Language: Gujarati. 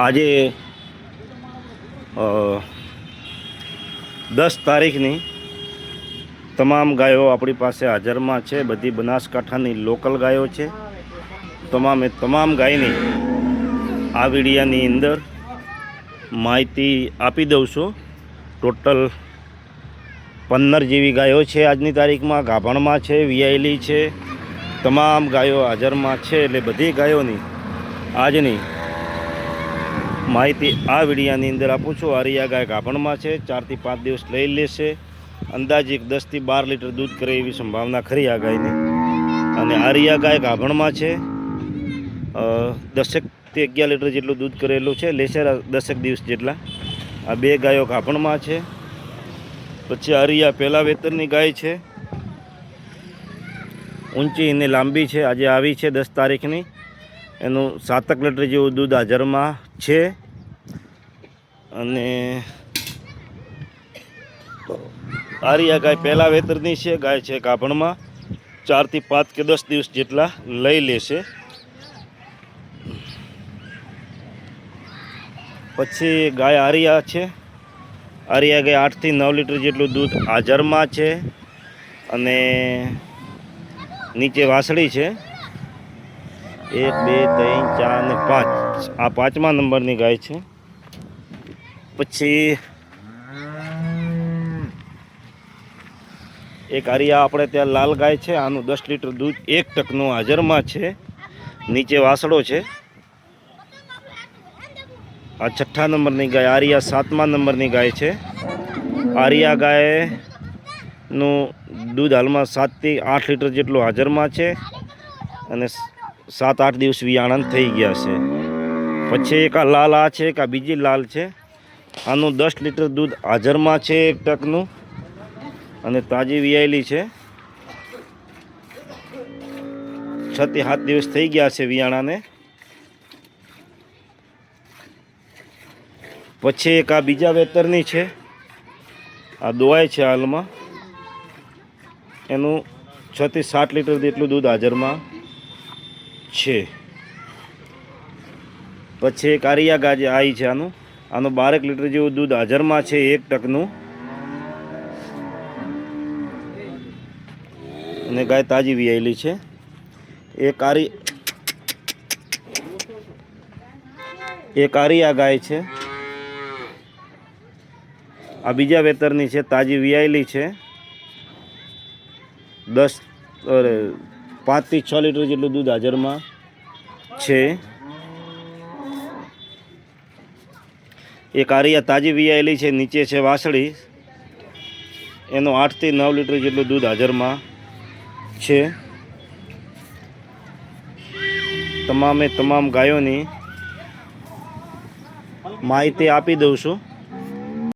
આજે 10 તારીખની તમામ ગાયો આપણી પાસે હાજરમાં છે। બધી બનાસકાંઠાની લોકલ ગાયો છે। તમામે તમામ ગાયની આ વિડીયાની અંદર માહિતી આપી દઉં છું। ટોટલ 15 જેવી ગાયો છે આજની તારીખમાં, ગાભણમાં છે, વિયાયેલી છે। તમામ ગાયો હાજરમાં છે, એટલે બધી ગાયોની આજની માહિતી આ વિડીયાની અંદર આપું છું। આરિયા ગાય ગાભણમાં છે, 4 થી 5 દિવસ લઈ લેશે। અંદાજિક 10 થી 12 લીટર દૂધ કરે એવી સંભાવના ખરી આ ગાયની। અને આરિયા ગાય ગાભણમાં છે, 10 થી 11 લીટર જેટલું દૂધ કરેલું છે, લેશે 10 દિવસ જેટલા। આ બે ગાયો ગાભણમાં છે। પછી આરિયા પહેલા વેતરની ગાય છે, ઊંચી અને લાંબી છે। આજે આવી છે 10 તારીખની, એનું 7 લીટર જેવું દૂધ હાજરમાં છે। અને આરિયા ગાય પહેલા વેતરની છે, ગાય છે ગાભણમાં, 4 થી 5 કે 10 દિવસ જેટલા લઈ લેશે। પછી ગાય આરિયા છે, આરિયા ગાય 8 થી 9 લીટર જેટલું દૂધ હાજરમાં છે। અને નીચે વાસળી છે, 1 2 3 4 ને 5, આ 5મા નંબરની ગાય છે। પછી એક આરિયા આપણે ત્યાં લાલ ગાય છે, આનું 10 લીટર દૂધ 1 ટકનું હાજરમાં છે, નીચે વાસળો છે। આ 6ઠ્ઠા નંબરની ગાય આરિયા 7મા નંબરની ગાય છે। આરિયા ગાયનું દૂધ હાલમાં 7 થી 8 લીટર જેટલું હાજરમાં છે, અને 7-8 દિવસ વિયાણા થઈ ગયા છે। પછી એક આ લાલ આ છે, એક આ બીજી લાલ છે, આનું 10 લીટર દૂધ હાજરમાં છે 1 ટકનું, અને તાજી વિયાયેલી છે। 6 થી 7 દિવસ થઈ ગયા છે વિયાણાને। પછી એક આ બીજા વેતરની છે, આ દોવાય છે હાલમાં, એનું 6 થી 7 લીટર જેટલું દૂધ હાજરમાં છે। પછી એક આરિયા ગાય આવી છે, આનું 12 લીટર જેવું દૂધ હાજરમાં છે 1 ટકનું, અને ગાય તાજી વિયાયેલી છે। એક આરિયા ગાય છે, આ બીજા વેતરની છે, તાજી વિયાયેલી છે, 5 થી 6 લીટર જેટલું દૂધ હાજરમાં છે। એક આરિયા તાજી વિયાયેલી છે, નીચે છે વાસળી, એનું 8 થી 9 લીટર જેટલું દૂધ હાજરમાં છે। તમામે તમામ ગાયોની માહિતી આપી દઉં છું।